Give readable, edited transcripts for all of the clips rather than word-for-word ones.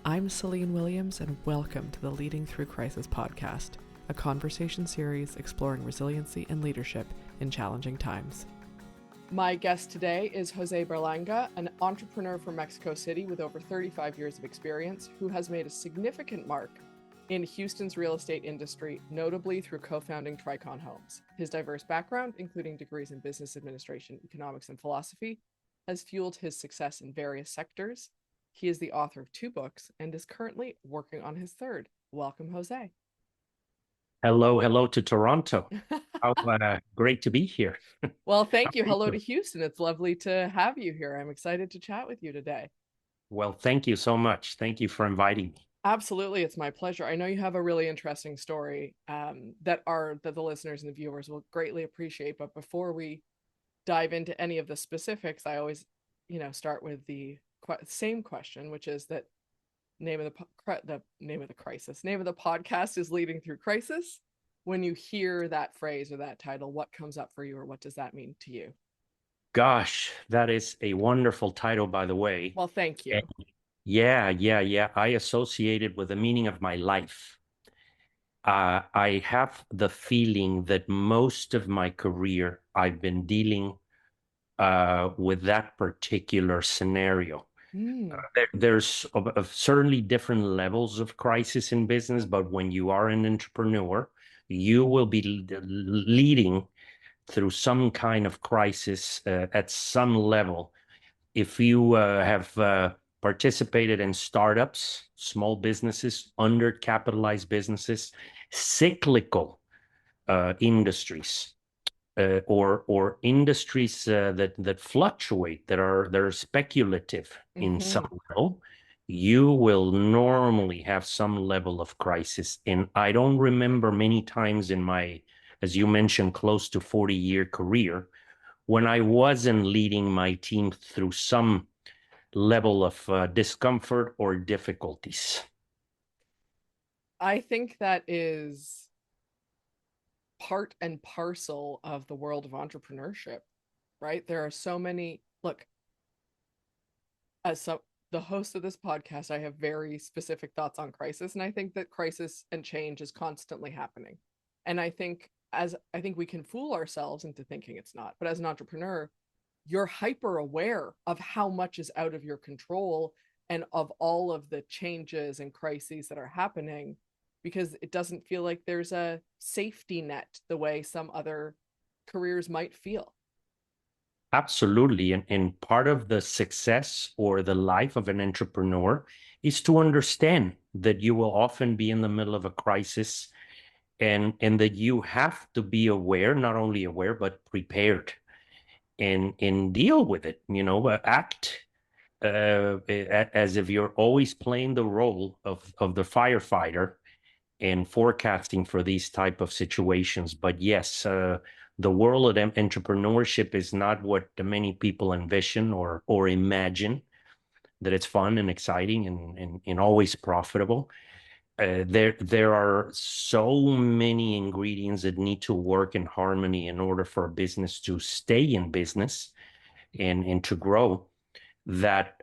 I'm Celine Williams, and welcome to the Leading Through Crisis podcast, a conversation series exploring resiliency and leadership in challenging times. My guest today is Jose Berlanga, an entrepreneur from Mexico City with over 35 years of experience, who has made a significant mark in Houston's real estate industry, notably through co-founding Tricon Homes. His diverse background, including degrees in business administration, economics, and philosophy, has fueled his success in various sectors. He is the author of 2 books and is currently working on his 3rd. Welcome, Jose. Hello to Toronto. How great to be here. Well, thank you. Hello to Houston. It's lovely to have you here. I'm excited to chat with you today. Well, thank you so much. Thank you for inviting me. Absolutely. It's my pleasure. I know you have a really interesting story that the listeners and the viewers will greatly appreciate. But before we dive into any of the specifics, I always, start with the same question, which is that name of the podcast is Leading Through Crisis. When you hear that phrase or that title, what comes up for you, or what does that mean to you? Gosh, that is a wonderful title, by the way. Well, thank you. Yeah. I associate it with the meaning of my life. I have the feeling that most of my career I've been dealing with that particular scenario. There's certainly different levels of crisis in business, but when you are an entrepreneur, you will be leading through some kind of crisis at some level. If you have participated in startups, small businesses, undercapitalized businesses, cyclical industries, or industries that fluctuate, that are speculative in some level, you will normally have some level of crisis. And I don't remember many times in my, as you mentioned, close to 40-year career, when I wasn't leading my team through some level of discomfort or difficulties. I think that is part and parcel of the world of entrepreneurship, right? There are so many, as the host of this podcast, I have very specific thoughts on crisis, and I think that crisis and change is constantly happening. And I think we can fool ourselves into thinking it's not, but as an entrepreneur, you're hyper aware of how much is out of your control and of all of the changes and crises that are happening, because it doesn't feel like there's a safety net the way some other careers might feel. Absolutely. And part of the success or the life of an entrepreneur is to understand that you will often be in the middle of a crisis, and that you have to be aware, not only aware, but prepared and deal with it, act as if you're always playing the role of the firefighter and forecasting for these type of situations. But yes, the world of entrepreneurship is not what many people envision or imagine, that it's fun and exciting and always profitable. There are so many ingredients that need to work in harmony in order for a business to stay in business and to grow, that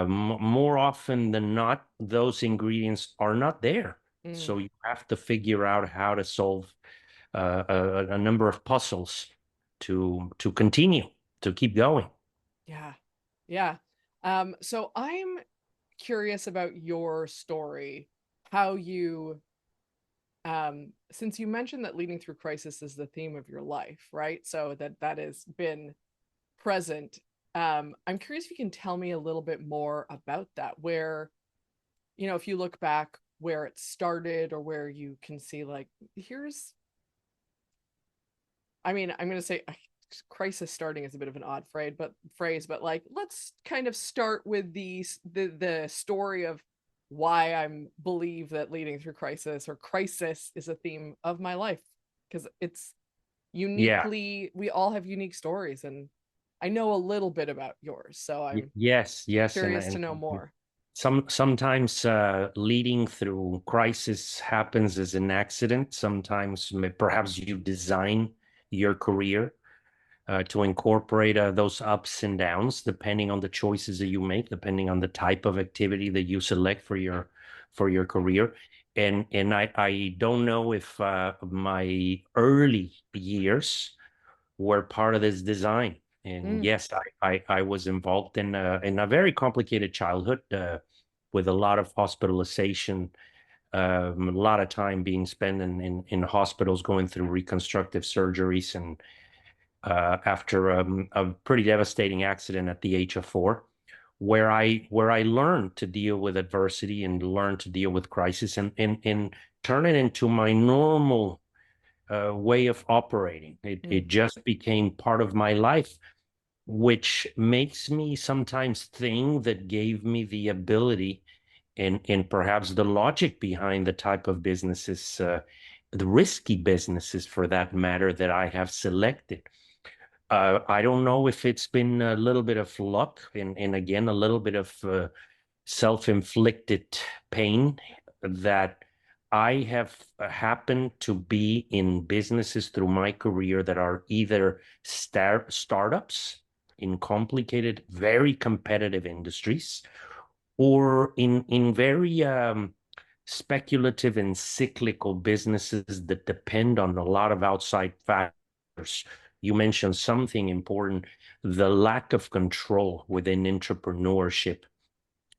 more often than not, those ingredients are not there. So you have to figure out how to solve a number of puzzles to continue, to keep going. Yeah. So I'm curious about your story, how you, since you mentioned that leading through crisis is the theme of your life, right? So that has been present. I'm curious if you can tell me a little bit more about that, where, if you look back where it started, or where you can see, like, I'm going to say crisis starting is a bit of an odd phrase, but like, let's kind of start with the story of why I believe that leading through crisis, or crisis, is a theme of my life, because it's uniquely, we all have unique stories, and I know a little bit about yours, so I'm yes curious to know more. Sometimes leading through crisis happens as an accident. Sometimes perhaps you design your career to incorporate those ups and downs depending on the choices that you make, depending on the type of activity that you select for your career. And I don't know if my early years were part of this design. And yes, I was involved in a very complicated childhood with a lot of hospitalization, a lot of time being spent in hospitals going through reconstructive surgeries, and after a pretty devastating accident at the age of 4, where I learned to deal with adversity and learned to deal with crisis, and turn it into my normal way of operating. It just became part of my life, which makes me sometimes think that gave me the ability and perhaps the logic behind the type of businesses, the risky businesses for that matter, that I have selected. I don't know if it's been a little bit of luck and again, a little bit of self-inflicted pain that I have happened to be in businesses through my career that are either startups in complicated, very competitive industries, or in very speculative and cyclical businesses that depend on a lot of outside factors. You mentioned something important, the lack of control within entrepreneurship,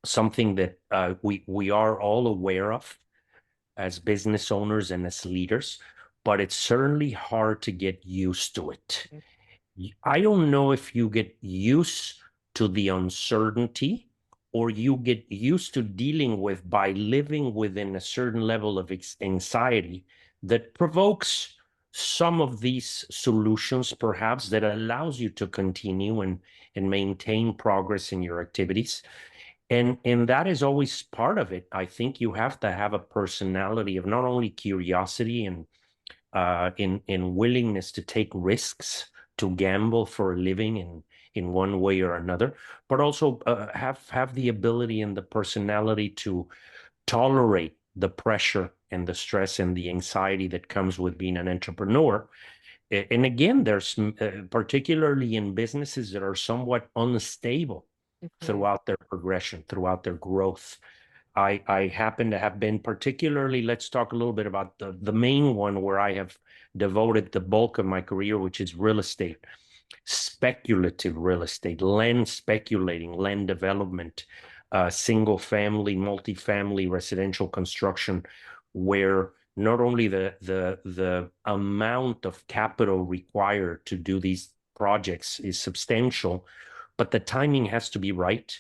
something that we are all aware of as business owners and as leaders, but it's certainly hard to get used to it. I don't know if you get used to the uncertainty or you get used to dealing with by living within a certain level of anxiety that provokes some of these solutions, perhaps, that allows you to continue and maintain progress in your activities. And that is always part of it. I think you have to have a personality of not only curiosity and in willingness to take risks, to gamble for a living in one way or another, but also have the ability and the personality to tolerate the pressure and the stress and the anxiety that comes with being an entrepreneur. And again, there's particularly in businesses that are somewhat unstable throughout their progression, throughout their growth. I happen to have been particularly, let's talk a little bit about the main one where I have devoted the bulk of my career, which is real estate, speculative real estate, land speculating, land development, single family, multifamily residential construction, where not only the amount of capital required to do these projects is substantial, but the timing has to be right.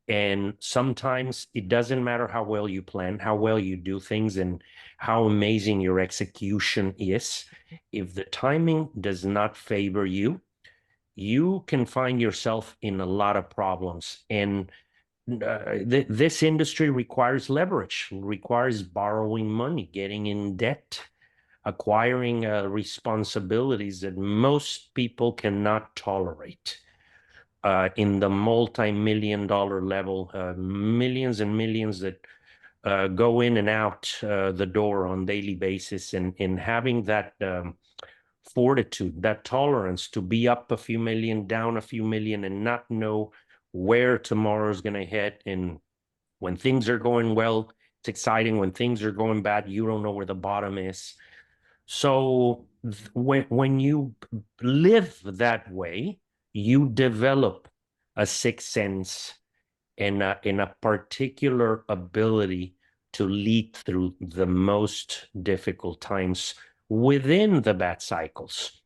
And sometimes it doesn't matter how well you plan, how well you do things, and how amazing your execution is. If the timing does not favor you, you can find yourself in a lot of problems. And this industry requires leverage, requires borrowing money, getting in debt, acquiring responsibilities that most people cannot tolerate. In the multi-million-dollar level, millions and millions that go in and out the door on daily basis, and having that fortitude, that tolerance to be up a few million, down a few million, and not know where tomorrow is going to head. And when things are going well, it's exciting. When things are going bad, you don't know where the bottom is. So when you live that way, you develop a sixth sense and a particular ability to lead through the most difficult times within the bad cycles.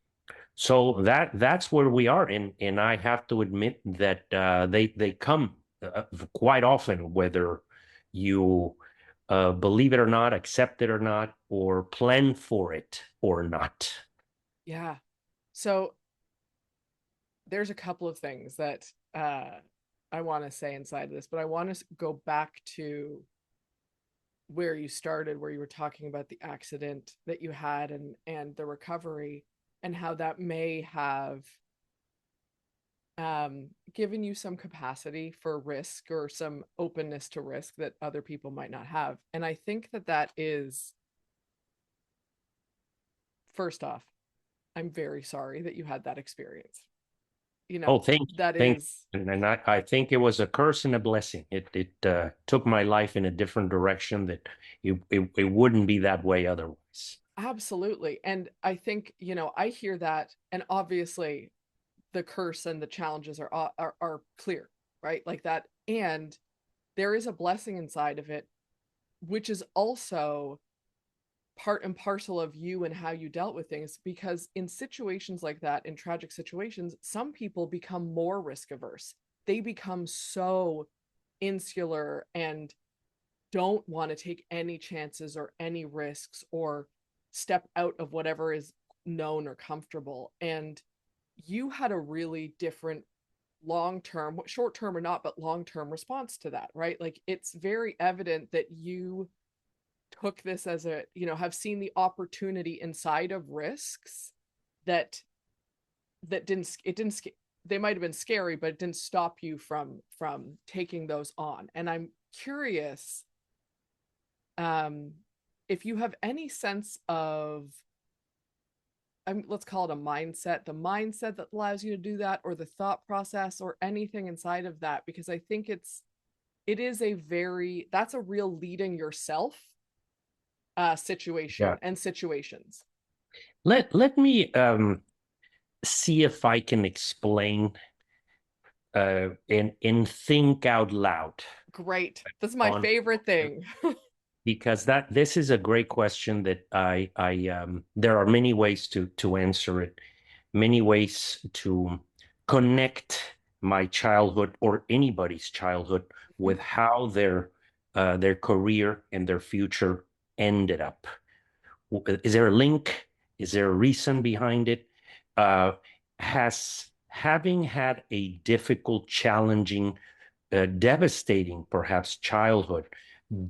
So that's where we are, and I have to admit that they come quite often, whether you believe it or not, accept it or not, or plan for it or not. Yeah. So there's a couple of things that I want to say inside of this, but I want to go back to where you started, where you were talking about the accident that you had and the recovery, and how that may have given you some capacity for risk or some openness to risk that other people might not have. And I think that that is, first off, I'm very sorry that you had that experience. You Oh, know, thank you. that Thank is you. And I think it was a curse and a blessing. It took my life in a different direction that it wouldn't be that way otherwise. absolutely. And I think, I hear that, and obviously the curse and the challenges are clear, right? Like that. And there is a blessing inside of it, which is also part and parcel of you and how you dealt with things, because in situations like that, in tragic situations, some people become more risk averse. They become so insular and don't want to take any chances or any risks or step out of whatever is known or comfortable. And you had a really different long term, short term or not, but long term response to that, right? Like it's very evident that you took this as have seen the opportunity inside of risks that didn't they might have been scary, but it didn't stop you from taking those on. And I'm curious, um if you have any sense of, let's call it a mindset, the mindset that allows you to do that, or the thought process, or anything inside of that, because I think it is that's a real leading yourself situation Yeah. and situations. Let me see if I can explain and think out loud Great. This is my on favorite thing. because that this is a great question that I there are many ways to answer it, many ways to connect my childhood or anybody's childhood with how their career and their future ended up. Is there a link? Is there a reason behind it? Uh, has having had a difficult, challenging, devastating, perhaps childhood,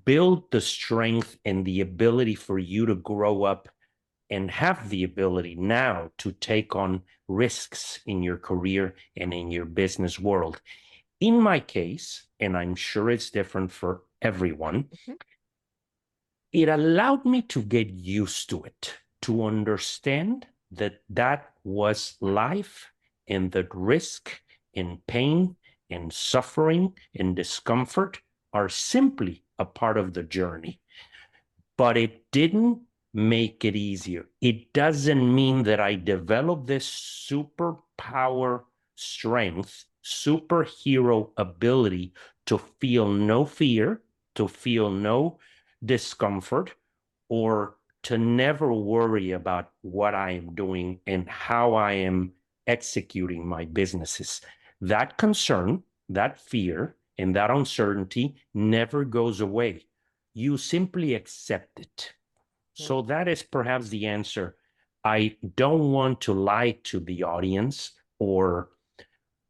build the strength and the ability for you to grow up and have the ability now to take on risks in your career and in your business world. In my case, and I'm sure it's different for everyone, Mhm. it allowed me to get used to it, to understand that that was life and that risk and pain and suffering and discomfort are simply a part of the journey. But it didn't make it easier. It doesn't mean that I developed this superpower strength, superhero ability to feel no fear, to feel no discomfort, or to never worry about what I am doing and how I am executing my businesses. That concern, that fear, and that uncertainty never goes away. You simply accept it. So that is perhaps the answer. I don't want to lie to the audience or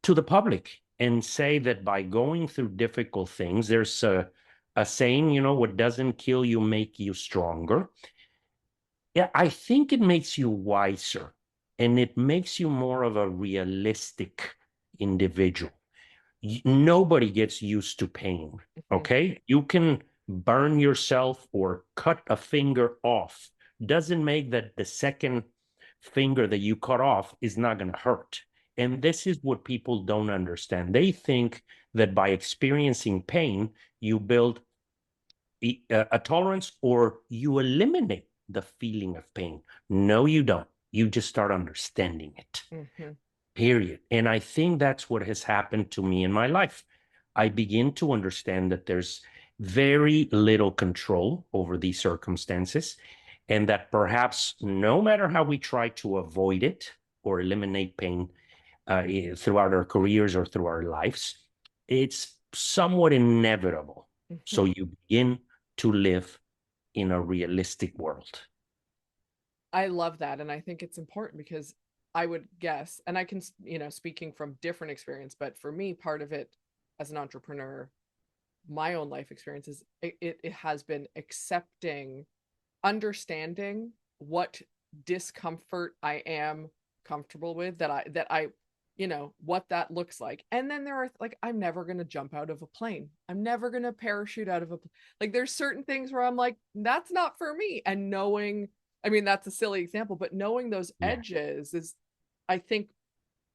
to the public and say that by going through difficult things, there's a saying, what doesn't kill you make you stronger. Yeah, I think it makes you wiser and it makes you more of a realistic individual. Nobody gets used to pain. Mhm. Okay. You can burn yourself or cut a finger off. Doesn't make that the second finger that you cut off is not going to hurt. And this is what people don't understand. They think that by experiencing pain, you build a tolerance or you eliminate the feeling of pain. No, you don't. You just start understanding it, Mhm. period. And I think that's what has happened to me in my life. I begin to understand that there's very little control over these circumstances, and that perhaps no matter how we try to avoid it or eliminate pain throughout our careers or through our lives, it's somewhat inevitable. So Mhm. you begin to live in a realistic world. I love that. And I think it's important because I would guess, and I can, speaking from different experience, but for me, part of it as an entrepreneur, my own life experience is it has been accepting, understanding what discomfort I am comfortable with, that I what that looks like. And then there are, like, I'm never going to jump out of a plane. I'm never going to parachute out of like there's certain things where I'm like, that's not for me. And knowing I mean, that's a silly example, but knowing those Yeah. edges is, I think,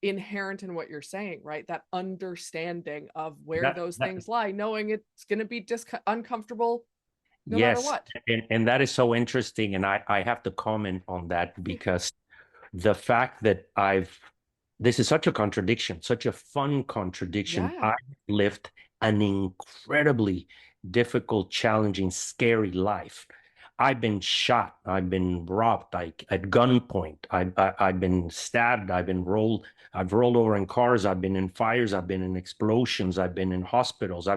inherent in what you're saying, right? That understanding of where That, those that things lie, knowing it's going to be uncomfortable no matter yes, what. and that is so interesting. And I have to comment on that because the fact that this is such a contradiction, such a fun contradiction. Yeah. I've lived an incredibly difficult, challenging, scary life. I've been shot. I've been robbed like at gunpoint. I've been stabbed. I've rolled over in cars. I've been in fires. I've been in explosions. I've been in hospitals.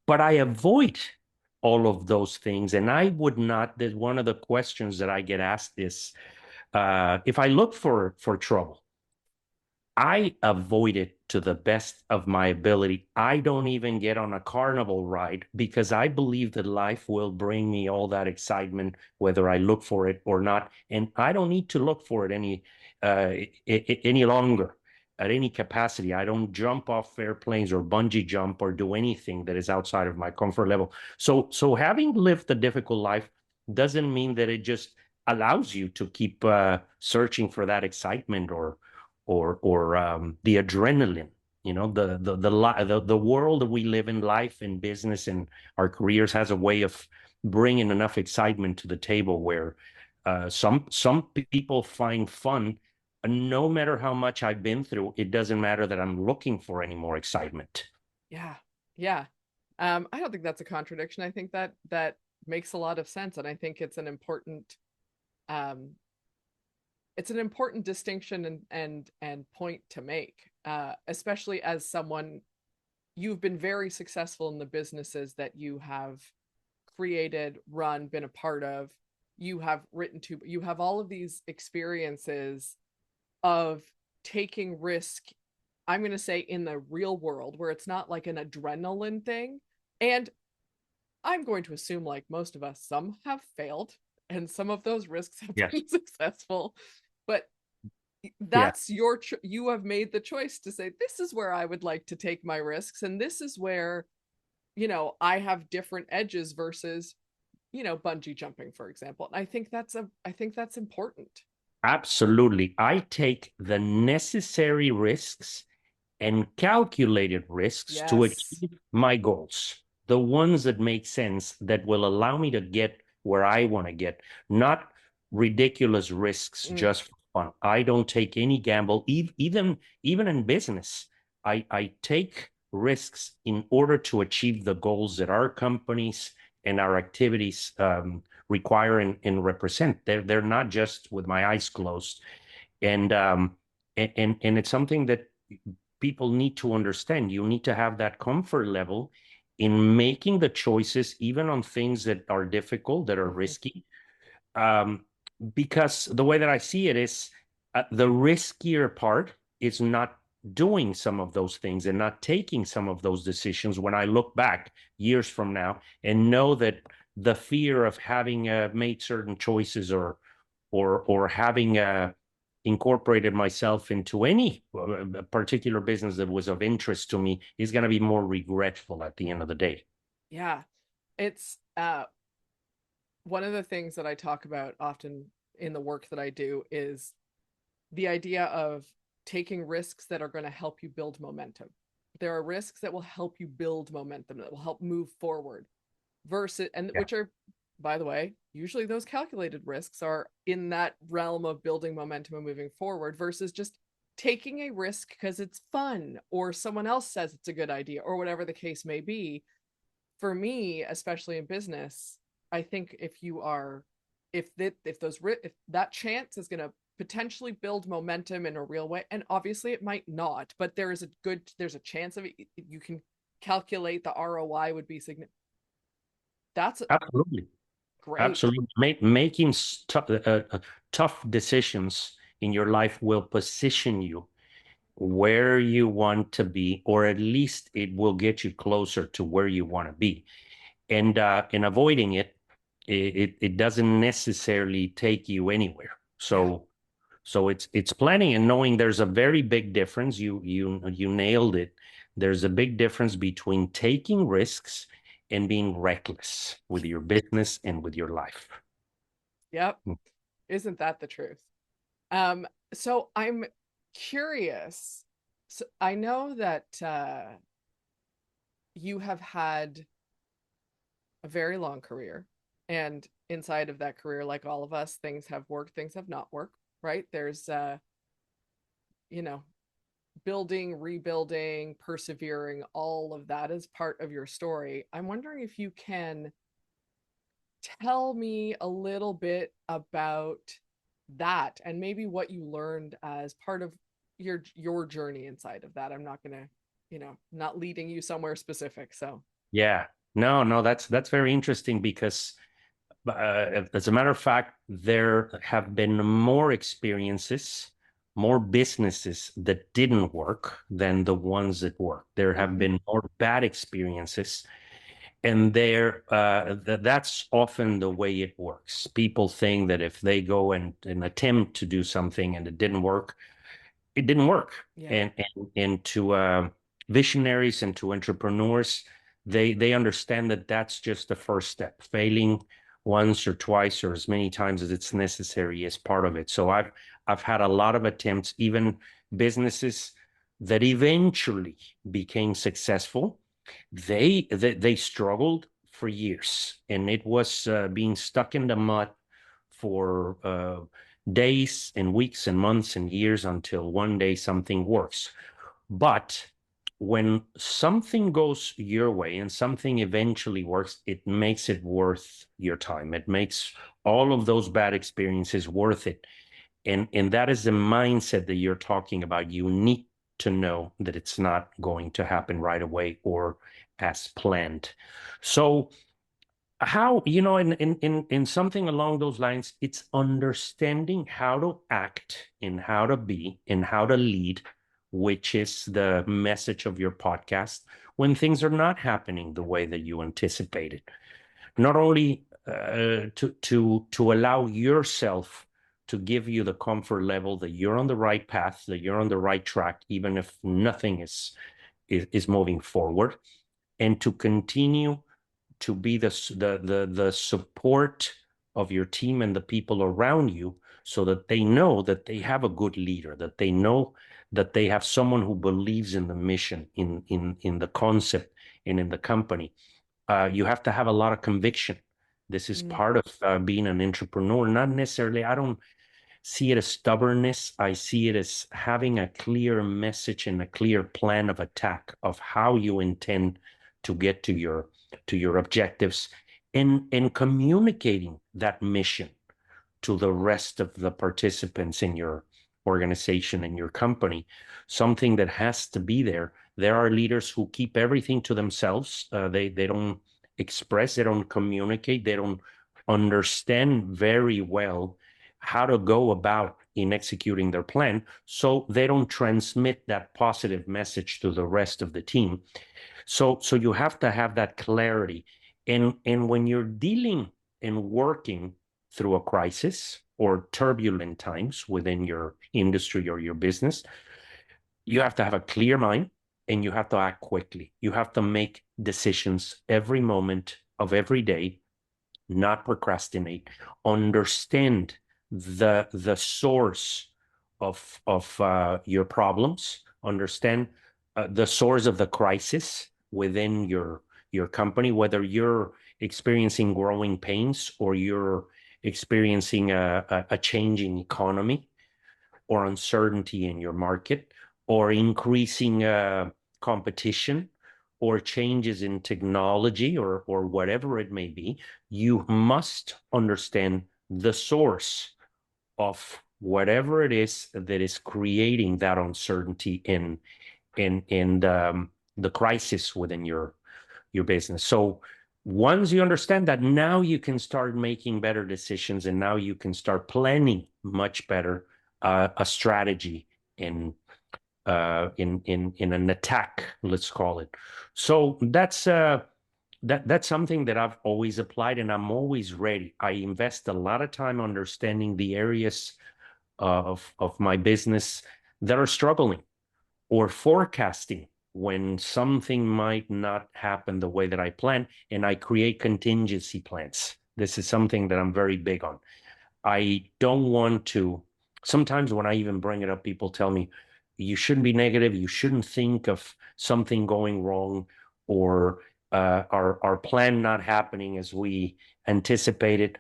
But I avoid all of those things. And I would not, that one of the questions that I get asked is, if I look for trouble, I avoid it to the best of my ability. I don't even get on a carnival ride because I believe that life will bring me all that excitement, whether I look for it or not. And I don't need to look for it any longer at any capacity. I don't jump off airplanes or bungee jump or do anything that is outside of my comfort level. So having lived a difficult life doesn't mean that it just allows you to keep searching for that excitement or the adrenaline. You know, the world that we live in, life and business and our careers has a way of bringing enough excitement to the table where some people find fun. No matter how much I've been through, it doesn't matter that I'm looking for any more excitement. Yeah. Yeah. I don't think that's a contradiction. I think that that makes a lot of sense. And I think um, it's an important distinction and point to make, especially as someone, you've been very successful in the businesses that you have created, run, been a part of. You have written to, you have all of these experiences of taking risk, I'm going to say in the real world, where it's not like an adrenaline thing. And I'm going to assume, like most of us, some have failed and some of those risks have Yes. been successful. But Yeah. that's your you have made the choice to say, this is where I would like to take my risks, and this is where, I have different edges versus, bungee jumping, for example. And I think that's important. Absolutely. I take the necessary risks and calculated risks to Yes. achieve my goals, the ones that make sense that will allow me to get where I want to get, not ridiculous risks Mm, just for fun. I don't take any gamble, even in business. I take risks in order to achieve the goals that our companies and our activities require and represent. They're not just with my eyes closed, and and it's something that people need to understand. You need to have that comfort level in making the choices, even on things that are difficult, that are mhm. risky. Um, because the way that I see it is the riskier part is not doing some of those things and not taking some of those decisions when I look back years from now and know that the fear of having made certain choices or having incorporated myself into any particular business that was of interest to me is going to be more regretful at the end of the day. Yeah. It's one of the things that I talk about often in the work that I do is the idea of taking risks that are going to help you build momentum. There are risks that will help you build momentum, that will help move forward, versus, and Yeah, which are, by the way, usually those calculated risks are in that realm of building momentum and moving forward, versus just taking a risk because it's fun or someone else says it's a good idea or whatever the case may be. For me, especially in business, I think if you are, if that chance is going to potentially build momentum in a real way, and obviously it might not, but there's a chance of it, you can calculate the ROI would be significant. That's absolutely. great. Absolutely. Making tough decisions in your life will position you where you want to be, or at least it will get you closer to where you want to be. And in avoiding it, it doesn't necessarily take you anywhere. Yeah. So it's planning and knowing there's a very big difference. You nailed it. There's a big difference between taking risks and being reckless with your business and with your life. Yep. Isn't that the truth? So I'm curious. So I know that you have had a very long career, and inside of that career, like all of us, things have worked, things have not worked, right? There's you know, building, rebuilding, persevering, all of that is part of your story. I'm wondering if you can tell me a little bit about that and maybe what you learned as part of your journey inside of that. I'm not going to, not leading you somewhere specific. So, Yeah. No, that's very interesting because as a matter of fact, there have been more experiences, more businesses that didn't work than the ones that worked. There have mhm. been more bad experiences, and that's often the way it works. People think that if they go and attempt to do something and it didn't work, it didn't work. Yeah. And to visionaries and to entrepreneurs, they understand that that's just the first step. Failing once or twice or as many times as it's necessary is part of it. So I've had a lot of attempts, even businesses that eventually became successful. They struggled for years, and it was being stuck in the mud for days and weeks and months and years until one day something works. But when something goes your way and something eventually works, it makes it worth your time. It makes all of those bad experiences worth it. And that is the mindset that you're talking about. You need to know that it's not going to happen right away or as planned. So how, in something along those lines, it's understanding how to act and how to be and how to lead, which is the message of your podcast, when things are not happening the way that you anticipated. Not only to allow yourself to give you the comfort level that you're on the right path, that you're on the right track, even if nothing is moving forward, and to continue to be the support of your team and the people around you, so that they know that they have a good leader, that they know that they have someone who believes in the mission, in the concept, and in the company. You have to have a lot of conviction. This is Mm, part of being an entrepreneur. Not necessarily, I don't see it as stubbornness. I see it as having a clear message and a clear plan of attack of how you intend to get to your objectives, and communicating that mission to the rest of the participants in your organization and your company. Something that has to be there. There are leaders who keep everything to themselves. They don't express, they don't communicate, they don't understand very well how to go about in executing their plan. So they don't transmit that positive message to the rest of the team. So you have to have that clarity. And when you're dealing and working through a crisis or turbulent times within your industry or your business, you have to have a clear mind and you have to act quickly. You have to make decisions every moment of every day, not procrastinate, understand the source of your problems, understand the source of the crisis within your company, whether you're experiencing growing pains or you're experiencing a changing economy or uncertainty in your market or increasing competition or changes in technology or whatever it may be. You must understand the source of whatever it is that is creating that uncertainty in the crisis within your business. So once you understand that, now you can start making better decisions, and now you can start planning much better a strategy in an attack, let's call it. So that's something that I've always applied, and I'm always ready. I invest a lot of time understanding the areas of my business that are struggling, or forecasting when something might not happen the way that I plan, and I create contingency plans. This is something that I'm very big on. I don't want to. Sometimes when I even bring it up, people tell me, you shouldn't be negative. You shouldn't think of something going wrong or our plan not happening as we anticipated.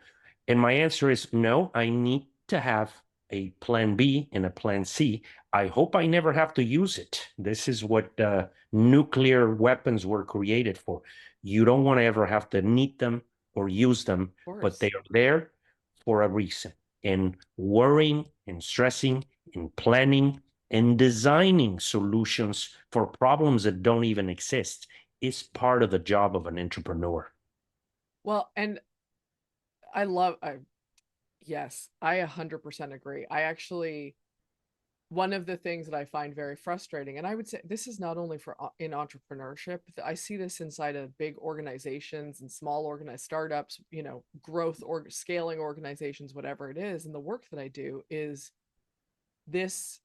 And my answer is no, I need to have a plan B and a plan C. I hope I never have to use it. This is what nuclear weapons were created for. You don't want to ever have to need them or use them, Of but they course. are there for a reason. And worrying and stressing and planning and designing solutions for problems that don't even exist is part of the job of an entrepreneur. Well, and I love, yes, I 100% agree. I actually, one of the things that I find very frustrating, and I would say this is not only for in entrepreneurship, I see this inside of big organizations and small organized startups, growth or scaling organizations, whatever it is. And the work that I do is this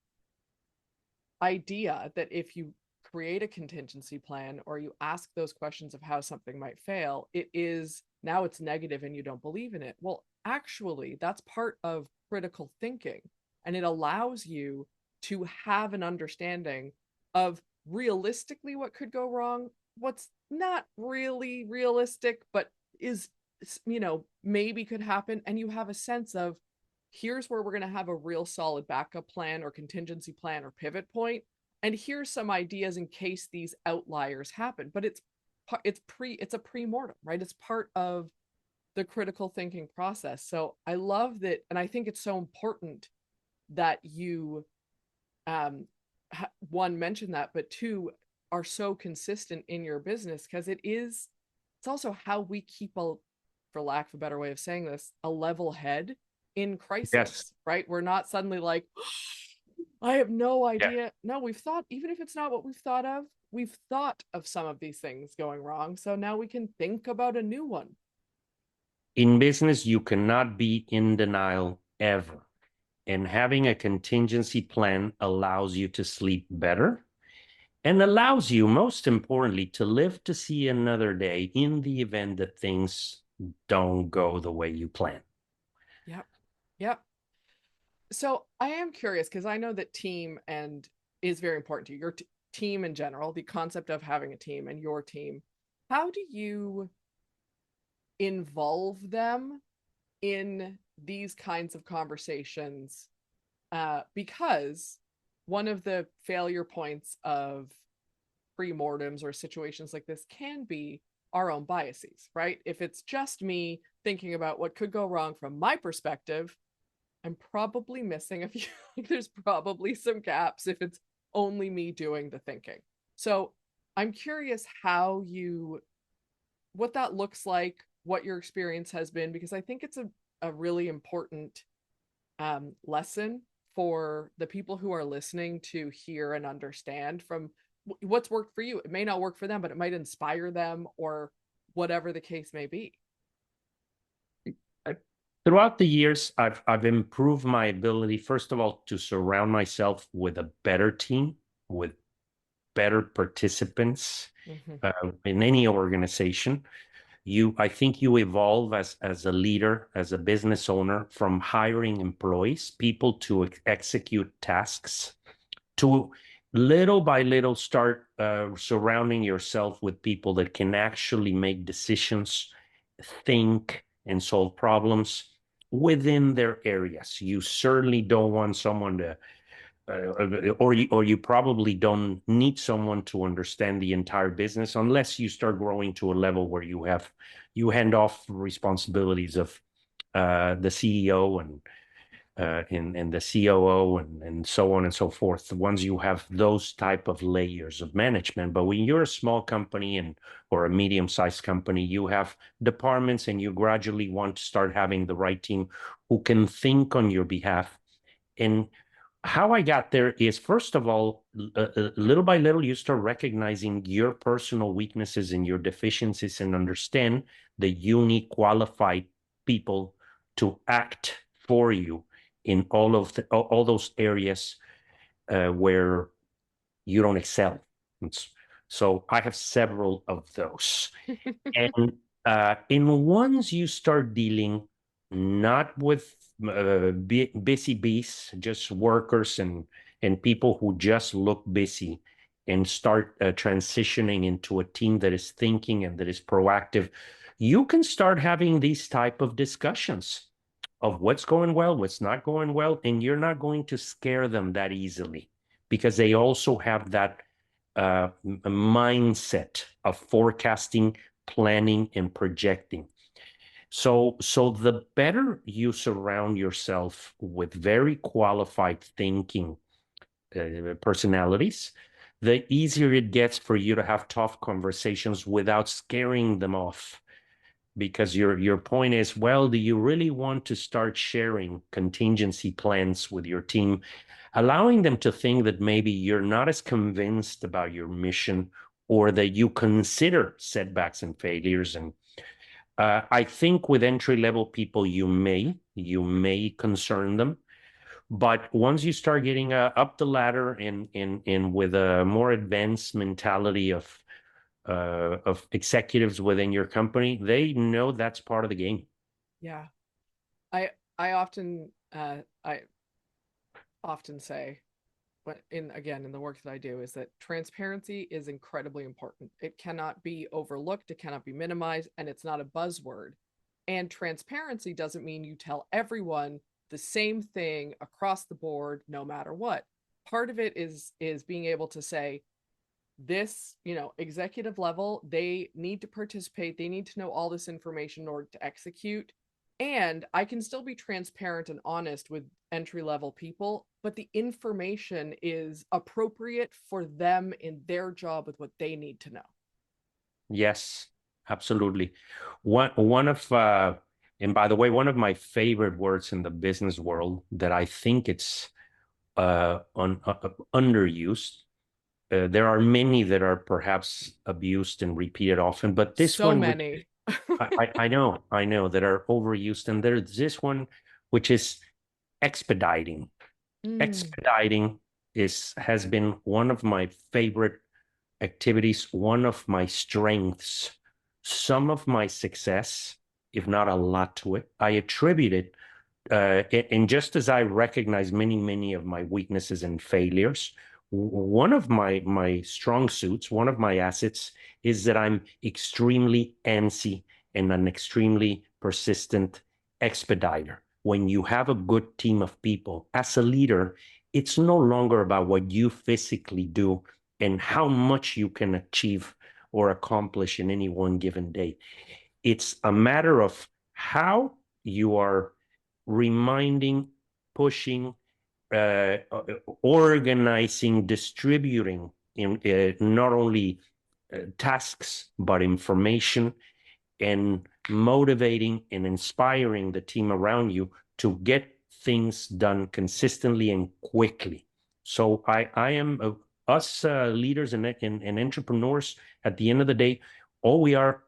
idea that if you create a contingency plan or you ask those questions of how something might fail, it is now it's negative and you don't believe in it. Well, actually, that's part of critical thinking, and it allows you to have an understanding of realistically what could go wrong, what's not really realistic, but is, maybe could happen. And you have a sense of here's where we're going to have a real solid backup plan or contingency plan or pivot point, and here's some ideas in case these outliers happen. But it's a pre-mortem, right? It's part of the critical thinking process. So I love that, and I think it's so important that you um one, mention that, but two, are so consistent in your business, because it's also how we keep a, for lack of a better way of saying this, a level head in Yes. crisis, right? We're not suddenly like, I have no Yeah. idea. No, we've thought, even if it's not what we've thought of some of these things going wrong. So now we can think about a new one. In business, you cannot be in denial ever. And having a contingency plan allows you to sleep better and allows you, most importantly, to live to see another day in the event that things don't go the way you plan. Yep. Yep. So I am curious, because I know that team and is very important to you. Your team in general, the concept of having a team and your team. How do you involve them in these kinds of conversations? Because one of the failure points of pre-mortems or situations like this can be our own biases, right? If it's just me thinking about what could go wrong from my perspective, I'm probably missing a few. There's probably some gaps if it's only me doing the thinking. So I'm curious what that looks like, what your experience has been, because I think it's a really important lesson for the people who are listening to hear and understand from what's worked for you. It may not work for them, but it might inspire them, or whatever the case may be. Throughout the years, I've improved my ability, first of all, to surround myself with a better team, with better participants Mm-hmm. in any organization. I think you evolve as a leader, as a business owner, from hiring employees, people to execute tasks, to little by little start surrounding yourself with people that can actually make decisions, think, and solve problems within their areas. You certainly don't want someone to or you probably don't need someone to understand the entire business unless you start growing to a level where you hand off responsibilities of the CEO and the COO and so on and so forth. Once you have those type of layers of management, but when you're a small company or a medium-sized company, you have departments, and you gradually want to start having the right team who can think on your behalf. And how I got there is, first of all, little by little, you start recognizing your personal weaknesses and your deficiencies, and understand that you need qualified people to act for you in all those areas where you don't excel. So I have several of those. And once you start dealing not with busy bees, just workers and people who just look busy, and start transitioning into a team that is thinking and that is proactive. You can start having these type of discussions of what's going well, what's not going well, and you're not going to scare them that easily because they also have that mindset of forecasting, planning, and projecting. So the better you surround yourself with very qualified thinking personalities, the easier it gets for you to have tough conversations without scaring them off. Because your point is, well, do you really want to start sharing contingency plans with your team, allowing them to think that maybe you're not as convinced about your mission, or that you consider setbacks and failures. And I think with entry level people, you may concern them, but once you start getting up the ladder and with a more advanced mentality of executives within your company, they know that's part of the game. Yeah. I I often I often say, but in the work that I do, is that transparency is incredibly important. It cannot be overlooked, it cannot be minimized, and it's not a buzzword. And transparency doesn't mean you tell everyone the same thing across the board no matter what. Part of it is being able to say, this, executive level, they need to participate, they need to know all this information in order to execute. And I can still be transparent and honest with entry level people, but the information is appropriate for them in their job with what they need to know. Yes, absolutely. One of and by the way, one of my favorite words in the business world that I think it's underused. There are many that are perhaps abused and repeated often, but this So one, which many. I know that are overused, and there's this one, which is expediting. Mm, Expediting has been one of my favorite activities, one of my strengths, some of my success, if not a lot to it. I attribute it, and just as I recognize many of my weaknesses and failures, one of my strong suits, one of my assets, is that I'm extremely antsy and an extremely persistent expediter. When you have a good team of people, as a leader, it's no longer about what you physically do and how much you can achieve or accomplish in any one given day. It's a matter of how you are reminding, pushing, uh, organizing, distributing in not only tasks but information, and motivating and inspiring the team around you to get things done consistently and quickly. So I am us leaders and entrepreneurs. At the end of the day, all we are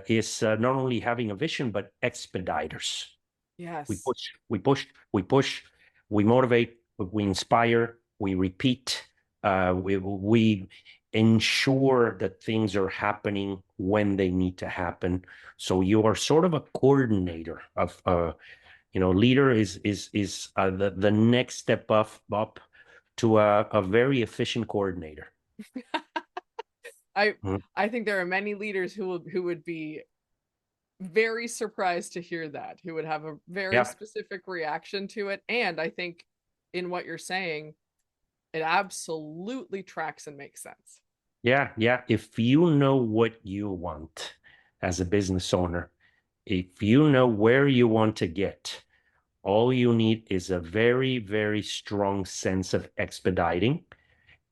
is not only having a vision but expediters. We yes. push, we push, we push, we motivate, we inspire, we repeat, we ensure that things are happening when they need to happen. So you are sort of a coordinator of, leader is the next step up to a very efficient coordinator. I Mhm. I think there are many leaders who would be very surprised to hear that, who would have a very Yeah, specific reaction to it. And I think in what you're saying, it absolutely tracks and makes sense. yeah. If you know what you want as a business owner, if you know where you want to get, all you need is a very strong sense of expediting,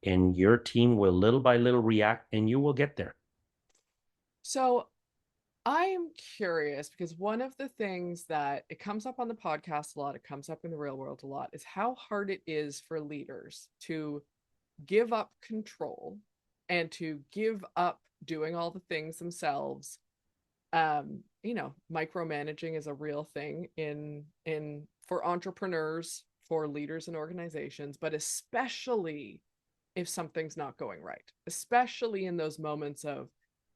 and your team will little by little react, and you will get there. So I am curious because one of the things that it comes up on the podcast a lot, it comes up in the real world a lot, is how hard it is for leaders to give up control and to give up doing all the things themselves. Micromanaging is a real thing in for entrepreneurs, for leaders and organizations, but especially if something's not going right, especially in those moments of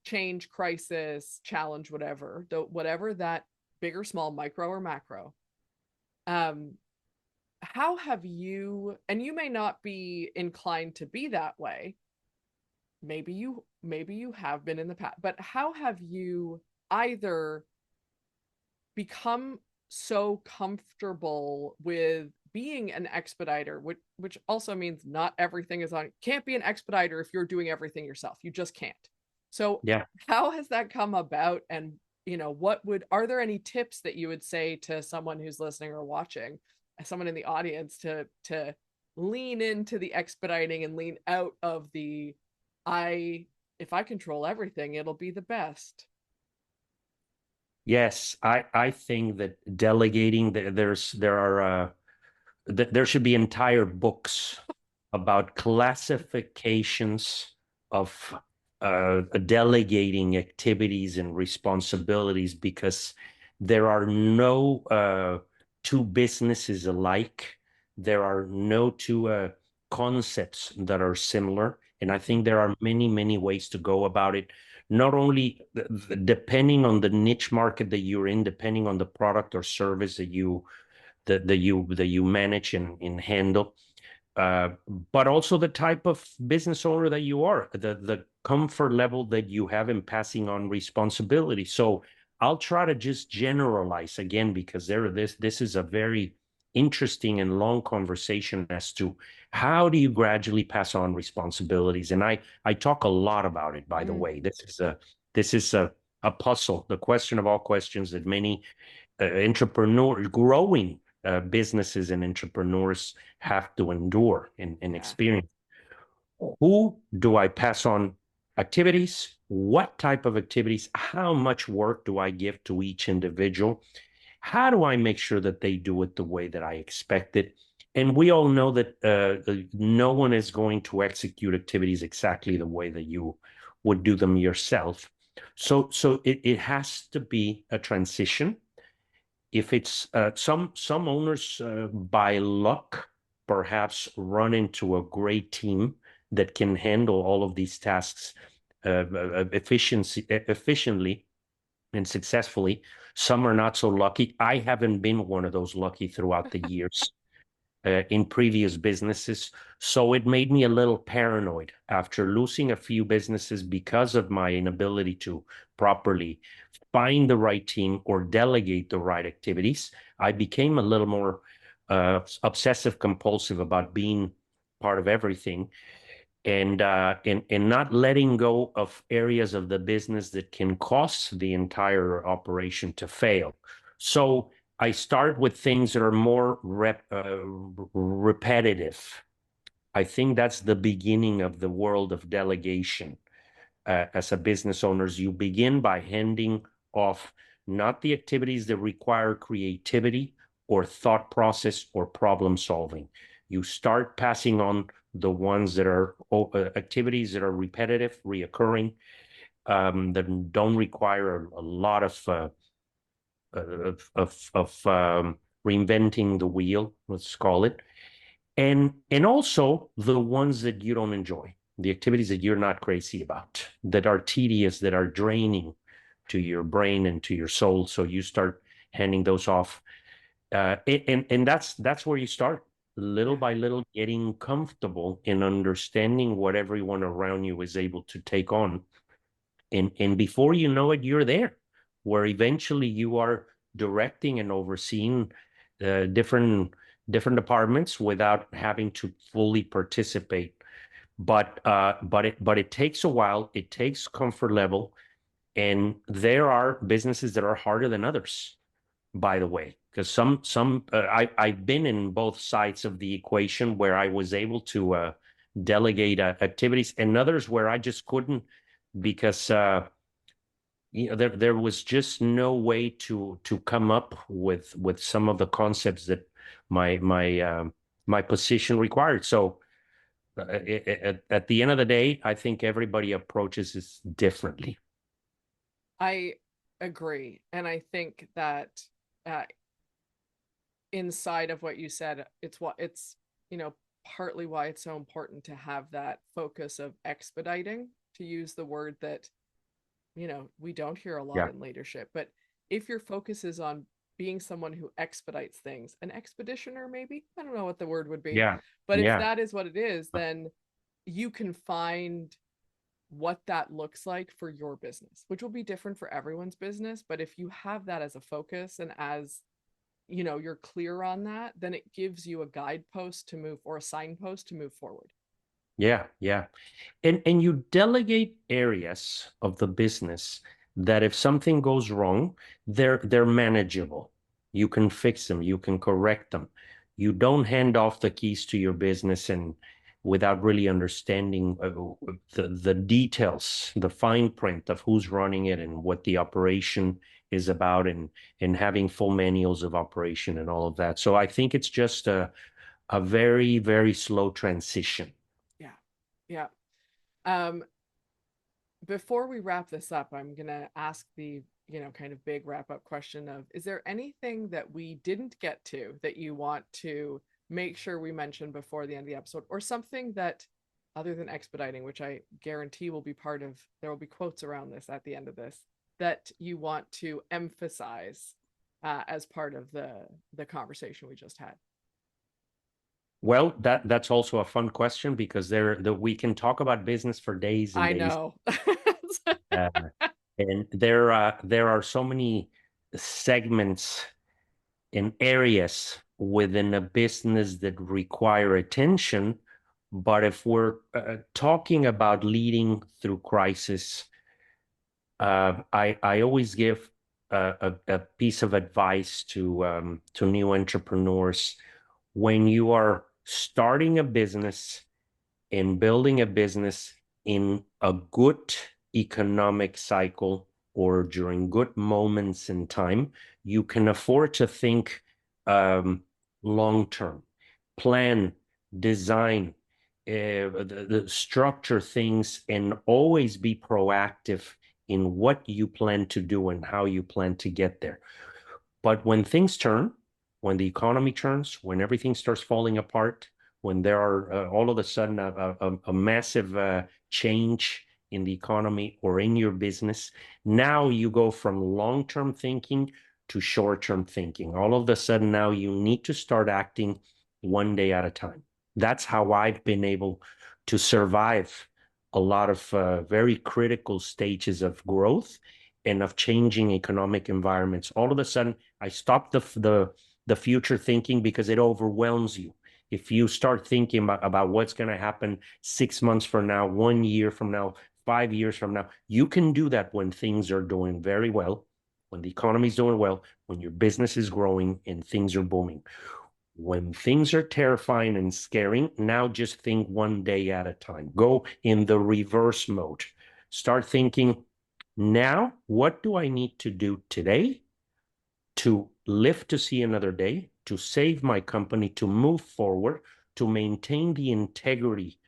change, crisis, challenge, whatever that big or small, micro or macro. Um, how have you, and you may not be inclined to be that way, maybe you have been in the past, but how have you either become so comfortable with being an expediter, which also means not everything is on, can't be an expediter if you're doing everything yourself. You just can't. So Yeah. how has that come about? And are there any tips that you would say to someone who's listening or watching, someone in the audience, to lean into the expediting and lean out of the, I if I control everything, it'll be the best. Yes, I think that delegating there should be entire books about classifications of delegating activities and responsibilities, because there are no two businesses alike. There are no two concepts that are similar. And I think there are many, many ways to go about it. Not only depending on the niche market that you're in, depending on the product or service that you manage and handle, uh, but also the type of business owner that you are, the comfort level that you have in passing on responsibility. So I'll try to just generalize again, because this is a very interesting and long conversation as to how do you gradually pass on responsibilities. And I talk a lot about it, by the Mm, way. This is a puzzle, the question of all questions that many growing businesses and entrepreneurs have to endure and yeah. experience. Who do I pass on activities? What type of activities? How much work do I give to each individual? How do I make sure that they do it the way that I expect it? And we all know that no one is going to execute activities exactly the way that you would do them yourself. So it has to be a transition. If it's some owners by luck perhaps run into a great team that can handle all of these tasks efficiently and successfully. Some are not so lucky. I haven't been one of those lucky throughout the years in previous businesses. So it made me a little paranoid after losing a few businesses because of my inability to properly find the right team or delegate the right activities. I became a little more obsessive compulsive about being part of everything, and not letting go of areas of the business that can cause the entire operation to fail. So I start with things that are more repetitive. I think that's the beginning of the world of delegation. As a business owners, you begin by handing off not the activities that require creativity or thought process or problem solving. You start passing on the ones that are activities that are repetitive, reoccurring, that don't require a lot of reinventing the wheel, let's call it, and also the ones that you don't enjoy, the activities that you're not crazy about, that are tedious, that are draining to your brain and to your soul. So you start handing those off, and that's where you start, little Yeah. by little, getting comfortable in understanding what everyone around you is able to take on, and before you know it, you're there, where eventually you are directing and overseeing different departments without having to fully participate. But it takes a while. It takes comfort level, and there are businesses that are harder than others, by the way, because I've been in both sides of the equation where I was able to delegate activities, and others where I just couldn't, because there was just no way to come up with some of the concepts that my position required. So at the end of the day, I think everybody approaches this differently. I agree. And I think that uh, inside of what you said, you know, partly why it's so important to have that focus of expediting, to use the word that, we don't hear a lot Yeah. in leadership, but if your focus is on being someone who expedites things, an expeditioner, maybe, I don't know what the word would be, Yeah. but if Yeah. that is what it is, then you can find what that looks like for your business, which will be different for everyone's business. But if you have that as a focus and as you're clear on that, then it gives you a guidepost to move, or a signpost to move forward. Yeah. Yeah. And you delegate areas of the business that if something goes wrong, they're manageable. You can fix them, you can correct them. You don't hand off the keys to your business and without really understanding the details, the fine print of who's running it and what the operation is about, and having full manuals of operation and all of that. So I think it's just a very, very slow transition. Yeah. Yeah. Um, Before we wrap this up, I'm going to ask the, kind of big wrap up question of, is there anything that we didn't get to that you want to make sure we mention before the end of the episode, or something that, other than expediting, which I guarantee will be part of, there will be quotes around this at the end of this, that you want to emphasize as part of the conversation we just had? Well, that's also a fun question because we can talk about business for days and I days. know. Uh, and there are so many segments and areas within a business that require attention. But if we're talking about leading through crisis, I always give a piece of advice to new entrepreneurs. When you are starting a business and building a business in a good economic cycle or during good moments in time, you can afford to think long term, plan, design, the structure things, and always be proactive in what you plan to do and how you plan to get there. But when things turn, when the economy turns, when everything starts falling apart, when there are all of a sudden a massive change in the economy or in your business, now you go from long-term thinking to short-term thinking. All of a sudden now you need to start acting one day at a time. That's how I've been able to survive a lot of very critical stages of growth and of changing economic environments. All of a sudden, I stopped the future thinking because it overwhelms you. If you start thinking about what's going to happen 6 months from now, 1 year from now, 5 years from now, you can do that when things are doing very well, when the economy is doing well, when your business is growing and things are booming. When things are terrifying and scary, now just think one day at a time. Go in the reverse mode. Start thinking, now, what do I need to do today to live to see another day, to save my company, to move forward, to maintain the integrity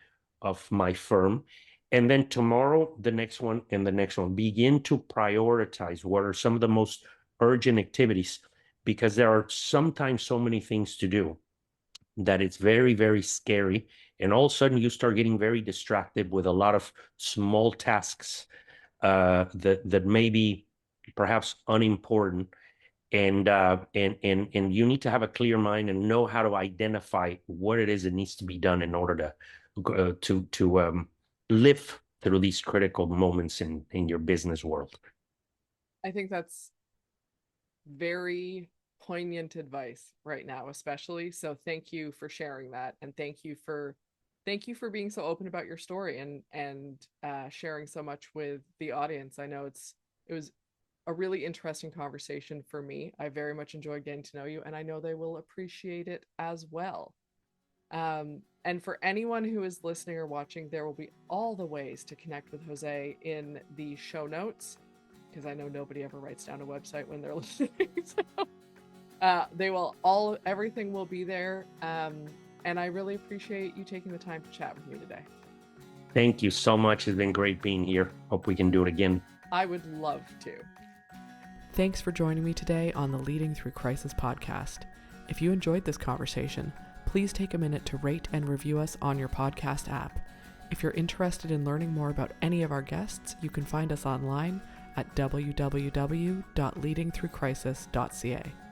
of my firm? And then tomorrow, the next one, and the next one. Begin to prioritize what are some of the most urgent activities, because there are sometimes so many things to do that it's very, very scary. And all of a sudden, you start getting very distracted with a lot of small tasks that may be perhaps unimportant, and you need to have a clear mind and know how to identify what it is that needs to be done in order to live through these critical moments in your business world. I think that's very poignant advice right now, especially. So thank you for sharing that, and thank you for being so open about your story, and sharing so much with the audience. I know it was a really interesting conversation for me. I very much enjoyed getting to know you, and I know they will appreciate it as well. And for anyone who is listening or watching, there will be all the ways to connect with Jose in the show notes, because I know nobody ever writes down a website when they're listening. So everything will be there. And I really appreciate you taking the time to chat with me today. Thank you so much. It's been great being here. Hope we can do it again. I would love to. Thanks for joining me today on the Leading Through Crisis podcast. If you enjoyed this conversation, please take a minute to rate and review us on your podcast app. If you're interested in learning more about any of our guests, you can find us online at www.leadingthroughcrisis.ca.